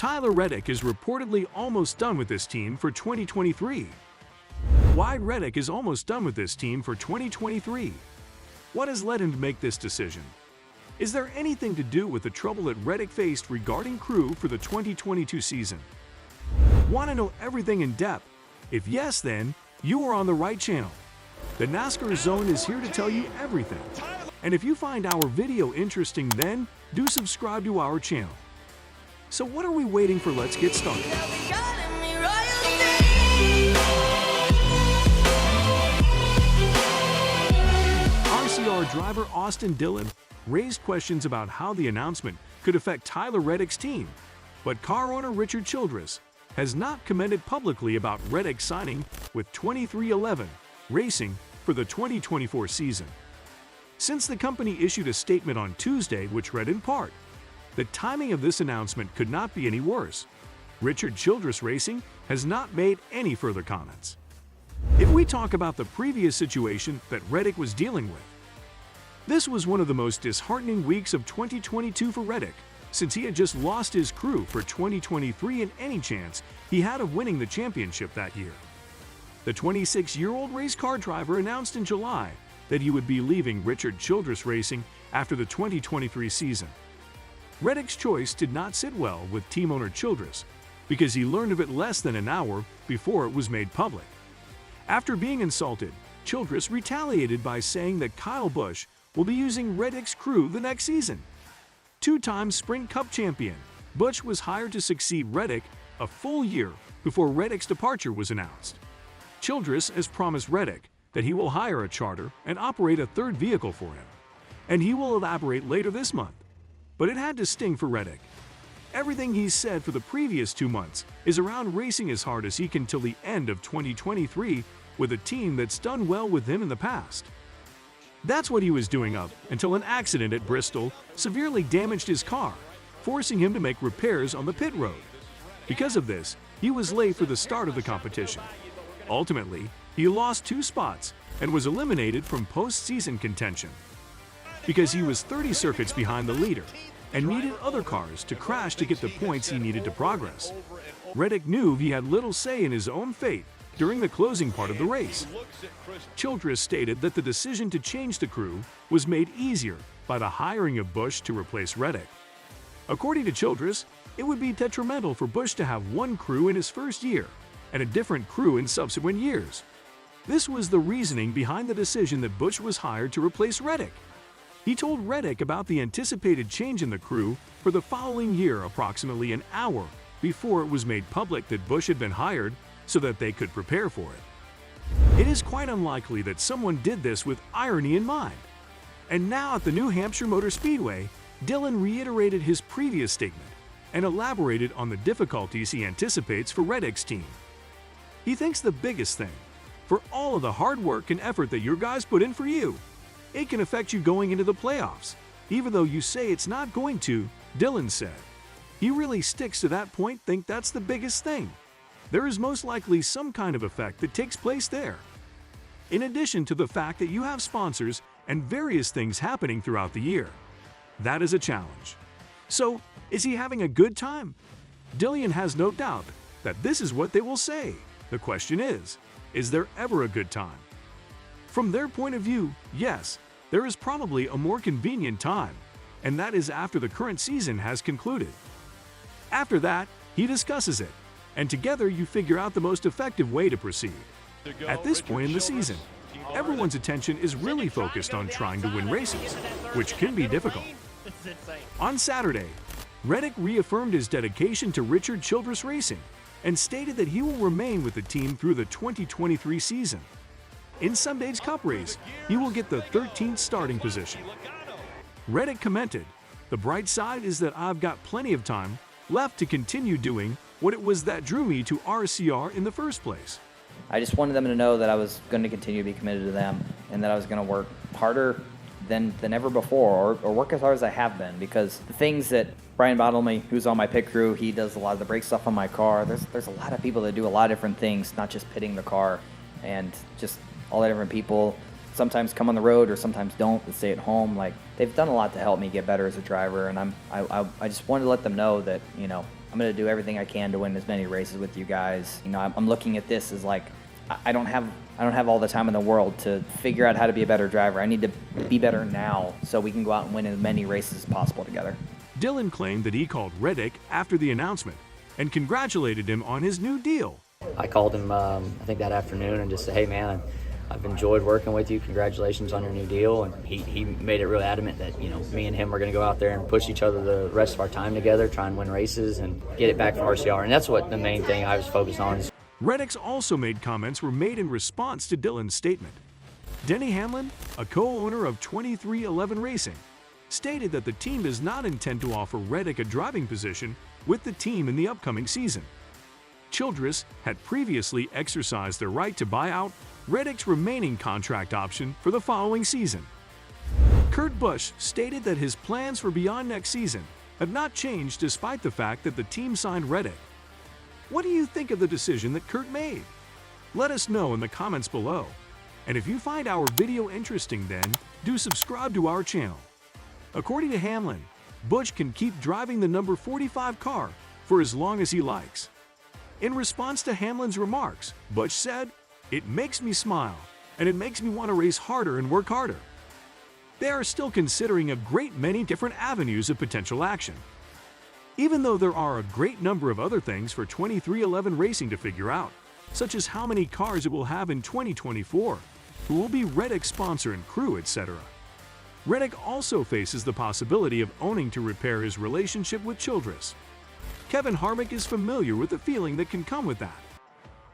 Tyler Reddick is reportedly almost done with this team for 2023. Why Reddick is almost done with this team for 2023? What has led him to make this decision? Is there anything to do with the trouble that Reddick faced regarding crew for the 2022 season? Want to know everything in depth? If yes, then you are on the right channel. The NASCAR Zone is here to tell you everything. And if you find our video interesting, then do subscribe to our channel. So what are we waiting for? Let's get started. RCR driver Austin Dillon raised questions about how the announcement could affect Tyler Reddick's team, but car owner Richard Childress has not commented publicly about Reddick signing with 2311 Racing for the 2024 season. Since the company issued a statement on Tuesday which read in part, "The timing of this announcement could not be any worse," Richard Childress Racing has not made any further comments. If we talk about the previous situation that Reddick was dealing with, this was one of the most disheartening weeks of 2022 for Reddick, since he had just lost his crew for 2023 and any chance he had of winning the championship that year. The 26-year-old race car driver announced in July that he would be leaving Richard Childress Racing after the 2023 season. Reddick's choice did not sit well with team owner Childress because he learned of it less than an hour before it was made public. After being insulted, Childress retaliated by saying that Kyle Busch will be using Reddick's crew the next season. Two-time Sprint Cup champion, Busch was hired to succeed Reddick a full year before Reddick's departure was announced. Childress has promised Reddick that he will hire a charter and operate a third vehicle for him, and he will elaborate later this month. But it had to sting for Reddick. Everything he's said for the previous 2 months is around racing as hard as he can till the end of 2023 with a team that's done well with him in the past. That's what he was doing up until an accident at Bristol severely damaged his car, forcing him to make repairs on the pit road. Because of this, he was late for the start of the competition. Ultimately, he lost 2 spots and was eliminated from postseason contention because he was 30 circuits behind the leader and needed other cars to crash to get the points he needed to progress. Reddick knew he had little say in his own fate during the closing part of the race. Childress stated that the decision to change the crew was made easier by the hiring of Busch to replace Reddick. According to Childress, it would be detrimental for Busch to have one crew in his first year and a different crew in subsequent years. This was the reasoning behind the decision that Busch was hired to replace Reddick. He told Reddick about the anticipated change in the crew for the following year approximately an hour before it was made public that Busch had been hired so that they could prepare for it. It is quite unlikely that someone did this with irony in mind. And now at the New Hampshire Motor Speedway, Dillon reiterated his previous statement and elaborated on the difficulties he anticipates for Reddick's team. He thinks the biggest thing, for all of the hard work and effort that your guys put in for you, it can affect you going into the playoffs, even though you say it's not going to, Dillon said. He really sticks to that point, think that's the biggest thing. There is most likely some kind of effect that takes place there. In addition to the fact that you have sponsors and various things happening throughout the year. That is a challenge. So, is he having a good time? Dillon has no doubt that this is what they will say. The question is there ever a good time? From their point of view, yes, there is probably a more convenient time, and that is after the current season has concluded. After that, he discusses it, and together you figure out the most effective way to proceed. At this point in the season, everyone's attention is really focused on trying to win races, which can be difficult. On Saturday, Reddick reaffirmed his dedication to Richard Childress Racing and stated that he will remain with the team through the 2023 season. In Sunday's Cup race, he will get the 13th starting position. Reddick commented, "The bright side is that I've got plenty of time left to continue doing what it was that drew me to RCR in the first place." I just wanted them to know that I was going to continue to be committed to them and that I was going to work harder than ever before, or work as hard as I have been, because the things that Brian Bottlemey, who's on my pit crew, he does a lot of the brake stuff on my car. There's a lot of people that do a lot of different things, not just pitting the car, and just all the different people sometimes come on the road or sometimes don't, but stay at home. Like, they've done a lot to help me get better as a driver, and I just wanted to let them know that, you know, I'm going to do everything I can to win as many races with you guys. You know, I'm looking at this as like, I don't have all the time in the world to figure out how to be a better driver. I need to be better now so we can go out and win as many races as possible together. Dillon claimed that he called Reddick after the announcement and congratulated him on his new deal. I called him, I think that afternoon, and just said, hey man, I've enjoyed working with you. Congratulations on your new deal. And he made it really adamant that, you know, me and him are going to go out there and push each other the rest of our time together, try and win races and get it back for RCR. And that's what the main thing I was focused on. Reddick's also made comments were made in response to Dillon's statement. Denny Hamlin, a co-owner of 2311 Racing, stated that the team does not intend to offer Reddick a driving position with the team in the upcoming season. Childress had previously exercised their right to buy out Reddick's remaining contract option for the following season. Kurt Busch stated that his plans for beyond next season have not changed despite the fact that the team signed Reddick. What do you think of the decision that Kurt made? Let us know in the comments below. And if you find our video interesting, then do subscribe to our channel. According to Hamlin, Busch can keep driving the number 45 car for as long as he likes. In response to Hamlin's remarks, Busch said, "It makes me smile, and it makes me want to race harder and work harder." They are still considering a great many different avenues of potential action. Even though there are a great number of other things for 2311 Racing to figure out, such as how many cars it will have in 2024, who will be Reddick's sponsor and crew, etc. Reddick also faces the possibility of owning to repair his relationship with Childress. Kevin Harvick is familiar with the feeling that can come with that.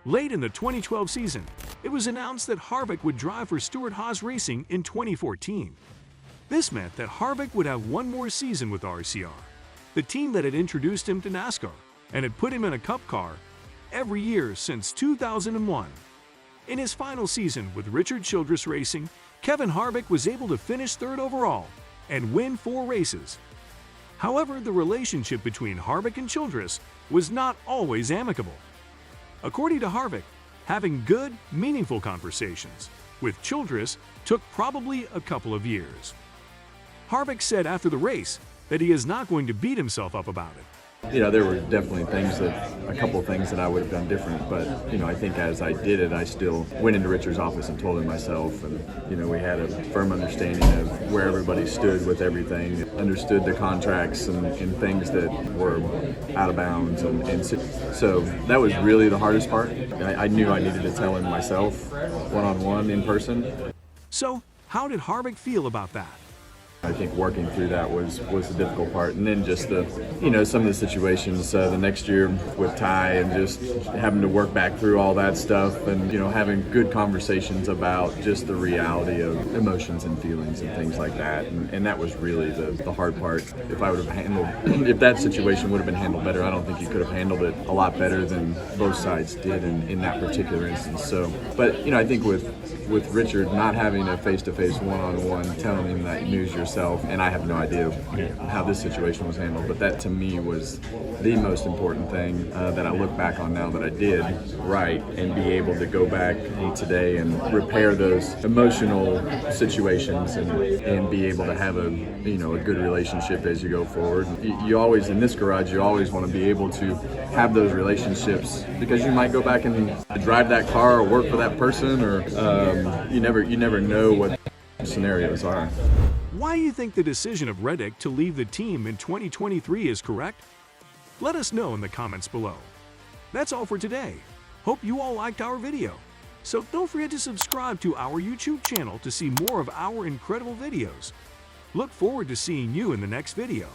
Late in the 2012 season, it was announced that Harvick would drive for Stewart-Haas Racing in 2014. This meant that Harvick would have one more season with RCR, the team that had introduced him to NASCAR and had put him in a Cup car every year since 2001. In his final season with Richard Childress Racing, Kevin Harvick was able to finish third overall and win 4 races. However, the relationship between Harvick and Childress was not always amicable. According to Harvick, having good, meaningful conversations with Childress took probably a couple of years. Harvick said after the race that he is not going to beat himself up about it. You know, there were definitely a couple of things that I would have done different, but, you know, I think as I did it, I still went into Richard's office and told him myself, and, you know, we had a firm understanding of where everybody stood with everything, understood the contracts and things that were out of bounds, and so that was really the hardest part. I knew I needed to tell him myself, one-on-one, in person. So, how did Harvick feel about that? I think working through that was the difficult part, and then just some of the situations the next year with Ty, and just having to work back through all that stuff, and having good conversations about just the reality of emotions and feelings and things like that, and that was really the hard part. If I would have if that situation would have been handled better, I don't think you could have handled it a lot better than both sides did in that particular instance. So, but I think with Richard not having a face-to-face one-on-one, telling him that news yourself, and I have no idea how this situation was handled, but that to me was the most important thing that I look back on now that I did right, and be able to go back today and repair those emotional situations, and be able to have a good relationship as you go forward. You always, in this garage, you always want to be able to have those relationships, because you might go back and drive that car or work for that person, or you never know what scenarios are. Why do you think the decision of Reddick to leave the team in 2023 is correct? Let us know in the comments below. That's all for today. Hope you all liked our video. So don't forget to subscribe to our YouTube channel to see more of our incredible videos. Look forward to seeing you in the next video.